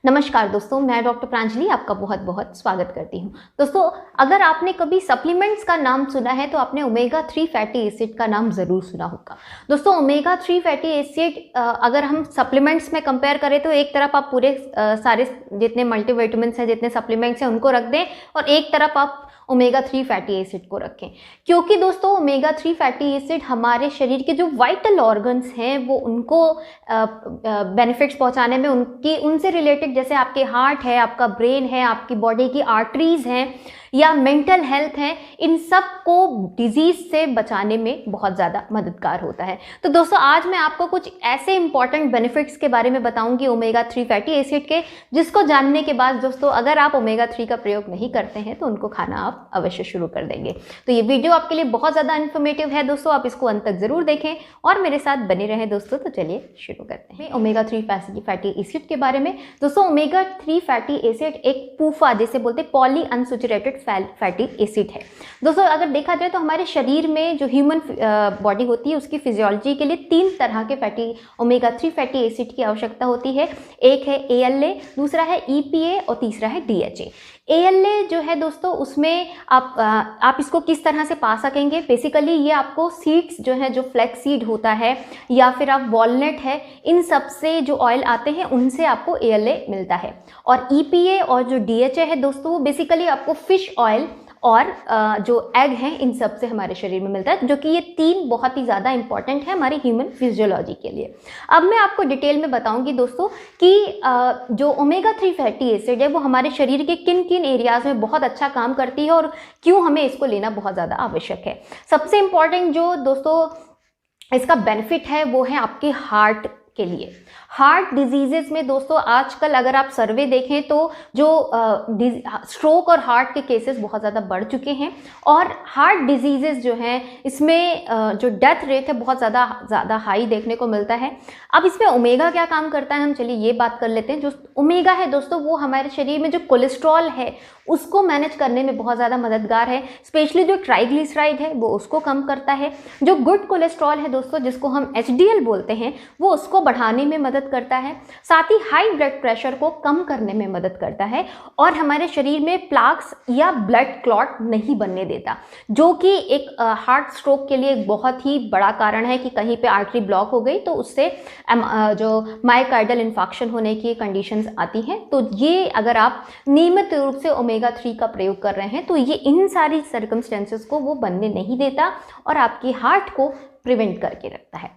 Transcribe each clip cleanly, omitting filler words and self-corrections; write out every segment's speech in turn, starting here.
नमस्कार दोस्तों, मैं डॉक्टर प्रांजलि आपका बहुत बहुत स्वागत करती हूं। दोस्तों, अगर आपने कभी सप्लीमेंट्स का नाम सुना है तो आपने ओमेगा 3 फैटी एसिड का नाम ज़रूर सुना होगा। दोस्तों, ओमेगा 3 फैटी एसिड अगर हम सप्लीमेंट्स में कंपेयर करें तो एक तरफ आप पूरे सारे जितने मल्टीविटामिन्स हैं, जितने सप्लीमेंट्स हैं उनको रख दें और एक तरफ आप ओमेगा 3 फैटी एसिड को रखें, क्योंकि दोस्तों ओमेगा 3 फैटी एसिड हमारे शरीर के जो वाइटल ऑर्गन्स हैं वो उनको बेनिफिट्स पहुंचाने में उनसे रिलेटेड, जैसे आपके हार्ट है, आपका ब्रेन है, आपकी बॉडी की आर्टरीज हैं या मेंटल हेल्थ है, इन सब को डिजीज से बचाने में बहुत ज़्यादा मददगार होता है। तो दोस्तों, आज मैं आपको कुछ ऐसे इंपॉर्टेंट बेनिफिट्स के बारे में बताऊंगी ओमेगा 3 फैटी एसिड के, जिसको जानने के बाद दोस्तों अगर आप ओमेगा 3 का प्रयोग नहीं करते हैं तो उनको खाना आप अवश्य शुरू कर देंगे। तो ये वीडियो आपके लिए बहुत ज़्यादा इन्फॉर्मेटिव है दोस्तों, आप इसको अंत तक ज़रूर देखें और मेरे साथ बने रहें दोस्तों। तो चलिए शुरू करते हैं ओमेगा 3 फैटी एसिड के बारे में। दोस्तों, ओमेगा 3 फैटी एसिड एक पूफा, जिसे बोलते हैं पॉली अनसैचुरेटेड फैटी एसिड है। दोस्तों, अगर देखा जाए तो हमारे शरीर में जो ह्यूमन बॉडी होती है उसकी फिजियोलॉजी के लिए 3 तरह के ओमेगा 3 फैटी एसिड की आवश्यकता होती है। एक है ALA, दूसरा है EPA और तीसरा है DHA। ALA जो है दोस्तों, उसमें आप इसको किस तरह से पा सकेंगे? बेसिकली ये आपको सीड्स जो है, जो फ्लैक्स सीड होता है या फिर आप वॉलनट है, इन सब से जो ऑयल आते हैं उनसे आपको ALA मिलता है। और EPA और जो DHA है दोस्तों, वो बेसिकली आपको फिश ऑयल और जो एग हैं इन सब से हमारे शरीर में मिलता है, जो कि ये 3 बहुत ही ज़्यादा इंपॉर्टेंट है हमारी ह्यूमन फिजियोलॉजी के लिए। अब मैं आपको डिटेल में बताऊंगी दोस्तों कि जो ओमेगा 3 फैटी एसिड है वो हमारे शरीर के किन किन एरियाज़ में बहुत अच्छा काम करती है और क्यों हमें इसको लेना बहुत ज़्यादा आवश्यक है। सबसे इम्पॉर्टेंट जो दोस्तों इसका बेनिफिट है वो है आपके हार्ट के लिए। हार्ट डिजीजेस में दोस्तों आजकल अगर आप सर्वे देखें तो जो स्ट्रोक और हार्ट के केसेस बहुत ज़्यादा बढ़ चुके हैं और हार्ट डिजीजेस जो हैं इसमें जो डेथ रेट है बहुत ज़्यादा हाई देखने को मिलता है। अब इसमें ओमेगा क्या काम करता है, हम चलिए ये बात कर लेते हैं। जो ओमेगा है दोस्तों, वो हमारे शरीर में जो कोलेस्ट्रॉल है उसको मैनेज करने में बहुत ज़्यादा मददगार है। स्पेशली जो ट्राइग्लिसराइड है वो उसको कम करता है। जो गुड कोलेस्ट्रॉल है दोस्तों, जिसको हम HDL बोलते हैं, वो उसको बढ़ाने में मदद करता है। साथ ही हाई ब्लड प्रेशर को कम करने में मदद करता है और हमारे शरीर में प्लाक्स या ब्लड क्लॉट नहीं बनने देता, जो कि एक हार्ट स्ट्रोक के लिए एक बहुत ही बड़ा कारण है कि कहीं पे आर्टरी ब्लॉक हो गई तो उससे जो मायोकार्डियल इन्फार्क्शन होने की कंडीशंस आती हैं। तो ये अगर आप नियमित रूप से ओमेगा 3 का प्रयोग कर रहे हैं तो ये इन सारी सर्कमस्टेंसेस को वो बनने नहीं देता और आपकी हार्ट को प्रिवेंट करके रखता है।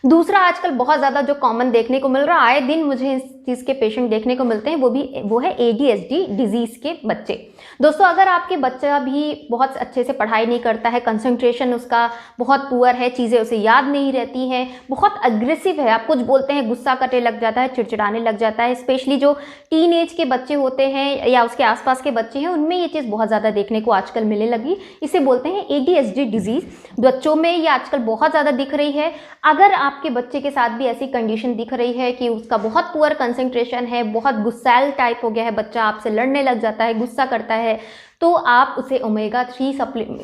दूसरा, आजकल बहुत ज़्यादा जो कॉमन देखने को मिल रहा है, आए दिन मुझे इस चीज़ के पेशेंट देखने को मिलते हैं, वो है ADHD डिजीज़ के बच्चे। दोस्तों, अगर आपके बच्चा भी बहुत अच्छे से पढ़ाई नहीं करता है, कंसंट्रेशन उसका बहुत पुअर है, चीज़ें उसे याद नहीं रहती हैं, बहुत अग्रेसिव है, आप कुछ बोलते हैं गुस्सा करने लग जाता है, चिड़चिड़ाने लग जाता है, स्पेशली जो टीन एज के बच्चे होते हैं या उसके आसपास के बच्चे हैं उनमें ये चीज़ बहुत ज़्यादा देखने को आजकल मिलने लगी। इसे बोलते हैं ADHD डिजीज़। बच्चों में ये आजकल बहुत ज़्यादा दिख रही है। अगर आपके बच्चे के साथ भी ऐसी कंडीशन दिख रही है कि उसका बहुत पुअर कंसंट्रेशन है, बहुत गुस्सैल टाइप हो गया है, बच्चा आपसे लड़ने लग जाता है, गुस्सा करता है, तो आप उसे ओमेगा 3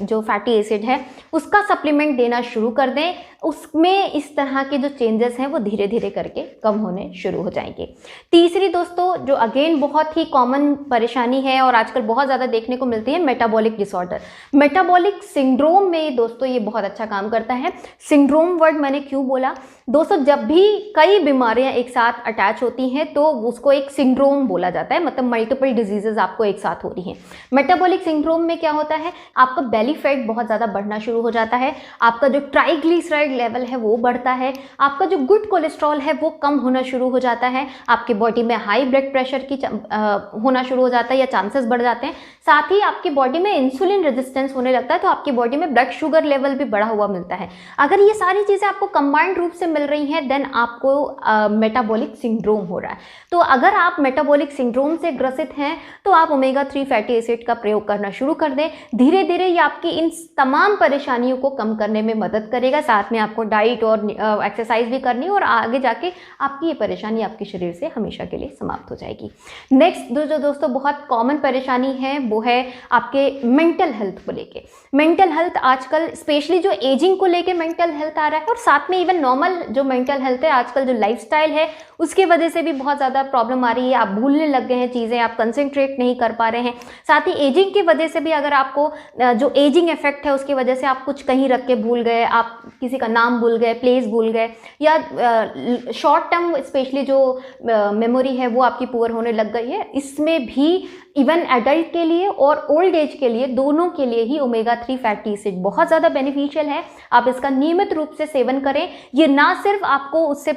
जो फैटी एसिड है उसका सप्लीमेंट देना शुरू कर दें। उसमें इस तरह के जो चेंजेस हैं वो धीरे धीरे करके कम होने शुरू हो जाएंगे। तीसरी दोस्तों, जो अगेन बहुत ही कॉमन परेशानी है और आजकल बहुत ज़्यादा देखने को मिलती है, मेटाबॉलिक डिसऑर्डर। मेटाबॉलिक सिंड्रोम में दोस्तों ये बहुत अच्छा काम करता है। सिंड्रोम वर्ड मैंने क्यों बोला दोस्तों, जब भी कई बीमारियां एक साथ अटैच होती हैं तो उसको एक सिंड्रोम बोला जाता है, मतलब मल्टीपल डिजीजेज आपको एक साथ हो रही हैं। मेटाबॉलिक सिंड्रोम में क्या होता है, आपका बेली फैट बहुत ज़्यादा बढ़ना शुरू हो जाता है, आपका जो ट्राइग्लिसराइड लेवल है वो बढ़ता है, आपका जो गुड कोलेस्ट्रॉल है वो कम होना शुरू हो जाता है, आपके बॉडी में हाई ब्लड प्रेशर की होना शुरू हो जाता है या चांसेस बढ़ जाते हैं। साथ ही आपकी बॉडी में इंसुलिन रेजिस्टेंस होने लगता है, तो आपकी बॉडी में ब्लड शुगर लेवल भी बढ़ा हुआ मिलता है। अगर ये सारी चीज़ें आपको कंबाइंड रूप से मिल रही हैं, देन आपको मेटाबॉलिक सिंड्रोम हो रहा है। तो अगर आप मेटाबॉलिक सिंड्रोम से ग्रसित हैं तो आप ओमेगा 3 फैटी एसिड का प्रयोग करना शुरू कर दें। धीरे धीरे ये आपकी इन तमाम परेशानियों को कम करने में मदद करेगा, साथ में आपको डाइट और एक्सरसाइज भी करनी है और आगे जाके आपकी ये परेशानी आपके शरीर से हमेशा के लिए समाप्त हो जाएगी। नेक्स्ट जो दोस्तों बहुत कॉमन परेशानी है वो है आपके मेंटल हेल्थ को लेके। मेंटल हेल्थ आजकल स्पेशली जो एजिंग को लेके मेंटल हेल्थ आ रहा है और साथ में इवन नॉर्मल जो मेंटल हेल्थ है, आजकल जो लाइफस्टाइल है उसकी वजह से भी बहुत ज़्यादा प्रॉब्लम आ रही है। आप भूलने लग गए हैं चीज़ें, आप कंसंट्रेट नहीं कर पा रहे हैं। साथ ही एजिंग की वजह से भी अगर आपको जो एजिंग इफेक्ट है उसकी वजह से आप कुछ कहीं रख के भूल गए, आप किसी का नाम भूल गए, प्लेस भूल गए, या शॉर्ट टर्म स्पेशली जो मेमोरी है वो आपकी पुअर होने लग गई है, इसमें भी इवन एडल्ट के लिए और ओल्ड एज के लिए दोनों के लिए ही ओमेगा 3 फैटी एसिड बहुत ज़्यादा बेनिफिशियल है। आप इसका नियमित रूप से सेवन करें। ये ना सिर्फ आपको उससे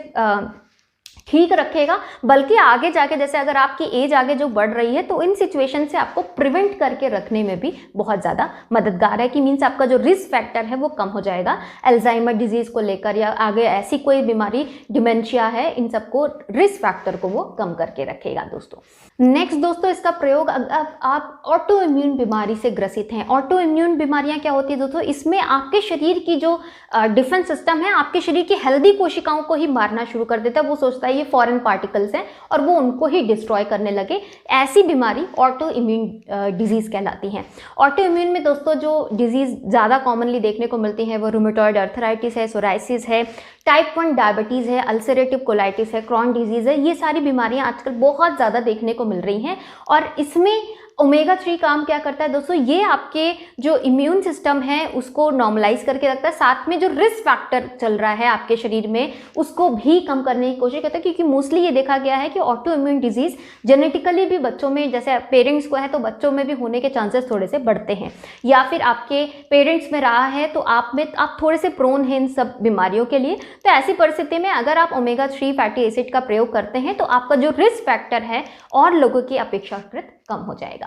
ठीक रखेगा बल्कि आगे जाके जैसे अगर आपकी एज आगे जो बढ़ रही है तो इन सिचुएशन से आपको प्रिवेंट करके रखने में भी बहुत ज़्यादा मददगार है कि मीन्स आपका जो रिस्क फैक्टर है वो कम हो जाएगा अल्जाइमर डिजीज़ को लेकर या आगे ऐसी कोई बीमारी, डिमेंशिया है, इन सबको रिस्क फैक्टर को वो कम करके रखेगा दोस्तों। नेक्स्ट दोस्तों इसका प्रयोग आप ऑटो इम्यून बीमारी से ग्रसित हैं। ऑटो इम्यून बीमारियां क्या होती है दोस्तों, इसमें आपके शरीर की जो डिफेंस सिस्टम है आपके शरीर की हेल्दी कोशिकाओं को ही मारना शुरू कर देता है। वो सोचता है ये फॉरेन पार्टिकल्स हैं और वो उनको ही डिस्ट्रॉय करने लगे। ऐसी बीमारी ऑटो इम्यून डिजीज कहलाती हैं। ऑटो इम्यून में दोस्तों जो डिजीज ज़्यादा कॉमनली देखने को मिलती है वो रूमेटॉइड अर्थराइटिस है, सोराइसिस है, टाइप 1 डायबिटीज़ है, अल्सरेटिव कोलाइटिस है, क्रॉन डिजीज़ है। ये सारी बीमारियां आजकल बहुत ज़्यादा देखने को मिल रही हैं और इसमें ओमेगा 3 काम क्या करता है दोस्तों, ये आपके जो इम्यून सिस्टम है उसको नॉर्मलाइज करके रखता है, साथ में जो रिस्क फैक्टर चल रहा है आपके शरीर में उसको भी कम करने की कोशिश करता है। क्योंकि मोस्टली ये देखा गया है कि ऑटो इम्यून डिजीज़ जेनेटिकली भी बच्चों में, जैसे पेरेंट्स को है तो बच्चों में भी होने के चांसेस थोड़े से बढ़ते हैं, या फिर आपके पेरेंट्स में रहा है तो आप थोड़े से प्रोन हैं इन सब बीमारियों के लिए। तो ऐसी परिस्थिति में अगर आप ओमेगा 3 फैटी एसिड का प्रयोग करते हैं तो आपका जो रिस्क फैक्टर है और लोगों की अपेक्षाकृत कम हो जाएगा।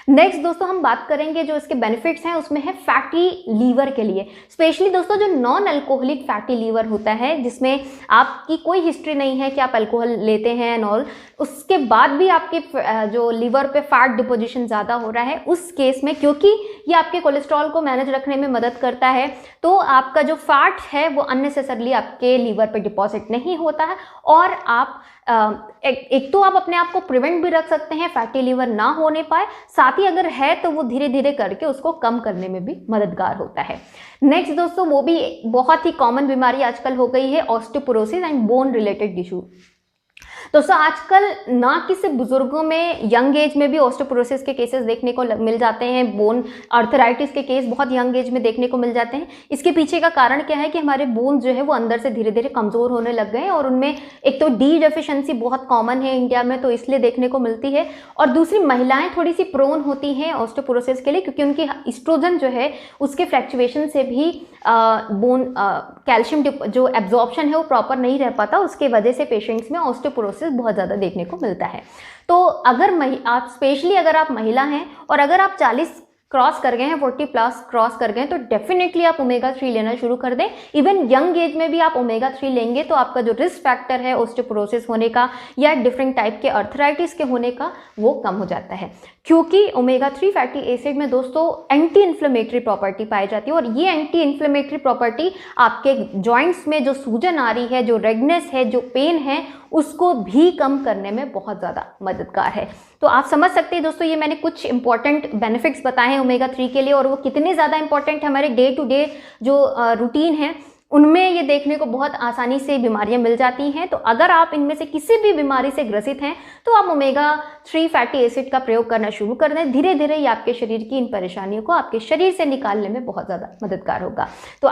नेक्स्ट दोस्तों हम बात करेंगे जो इसके बेनिफिट्स हैं, उसमें है फैटी लीवर के लिए। स्पेशली दोस्तों जो नॉन अल्कोहलिक फैटी लीवर होता है जिसमें आपकी कोई हिस्ट्री नहीं है कि आप अल्कोहल लेते हैं एंड ऑल, उसके बाद भी आपके जो लीवर पे फैट डिपोजिशन ज़्यादा हो रहा है, उस केस में क्योंकि ये आपके कोलेस्ट्रॉल को मैनेज रखने में मदद करता है तो आपका जो फैट है वो अननेसेसरली आपके लीवर पे डिपॉजिट नहीं होता है और आप एक तो आप अपने आप को प्रिवेंट भी रख सकते हैं फैटी लीवर ना होने पाए, साथ ही अगर है तो वो धीरे धीरे करके उसको कम करने में भी मददगार होता है। नेक्स्ट दोस्तों वो भी बहुत ही कॉमन बीमारी आजकल हो गई है osteoporosis and bone related issue. दोस्तों आजकल ना कि सिर्फ बुजुर्गों में, यंग एज में भी ऑस्टियोपोरोसिस के केसेस देखने को मिल जाते हैं। बोन आर्थराइटिस के केस बहुत यंग एज में देखने को मिल जाते हैं। इसके पीछे का कारण क्या है कि हमारे बोन जो है वो अंदर से धीरे धीरे कमज़ोर होने लग गए हैं और उनमें एक तो डी डेफिशिएंसी बहुत कॉमन है इंडिया में तो इसलिए देखने को मिलती है, और दूसरी महिलाएं थोड़ी सी प्रोन होती हैं ऑस्टियोपोरोसिस के लिए क्योंकि उनकी एस्ट्रोजन जो है उसके फ्लैक्चुएशन से भी बोन कैल्शियम जो एब्जॉर्प्शन है वो प्रॉपर नहीं रह पाता, उसके वजह से पेशेंट्स में ऑस्टियोपोरोसिस बहुत ज़्यादा देखने को मिलता है। तो अगर आप स्पेशली अगर आप महिला हैं और अगर आप 40 क्रॉस कर गए हैं, 40 प्लस क्रॉस कर गए हैं, तो डेफिनेटली आप ओमेगा 3 लेना शुरू कर दें। इवन यंग एज में भी आप ओमेगा 3 लेंगे तो आपका जो रिस्क फैक्टर है ऑस्टियोपोरोसिस होने का या डिफरेंट टाइप के अर्थराइटिस के होने का वो कम हो जाता है, क्योंकि ओमेगा 3 फैटी एसिड में दोस्तों एंटी इन्फ्लेमेटरी प्रॉपर्टी पाई जाती है और ये एंटी इन्फ्लेमेटरी प्रॉपर्टी आपके जॉइंट्स में जो सूजन आ रही है, जो रेडनेस है, जो पेन है, उसको भी कम करने में बहुत ज़्यादा मददगार है। तो आप समझ सकते हैं दोस्तों ये मैंने कुछ इंपॉर्टेंट बेनिफिट्स बताए हैं ओमेगा 3 के लिए और वो कितने ज़्यादा इंपॉर्टेंट है हमारे डे टू डे जो रूटीन है उनमें ये देखने को बहुत आसानी से बीमारियां मिल जाती हैं। तो अगर आप इनमें से किसी भी बीमारी से ग्रसित हैं तो आप ओमेगा 3 फैटी एसिड का प्रयोग करना शुरू कर दें। धीरे धीरे ये आपके शरीर की इन परेशानियों को आपके शरीर से निकालने में बहुत ज़्यादा मददगार होगा। तो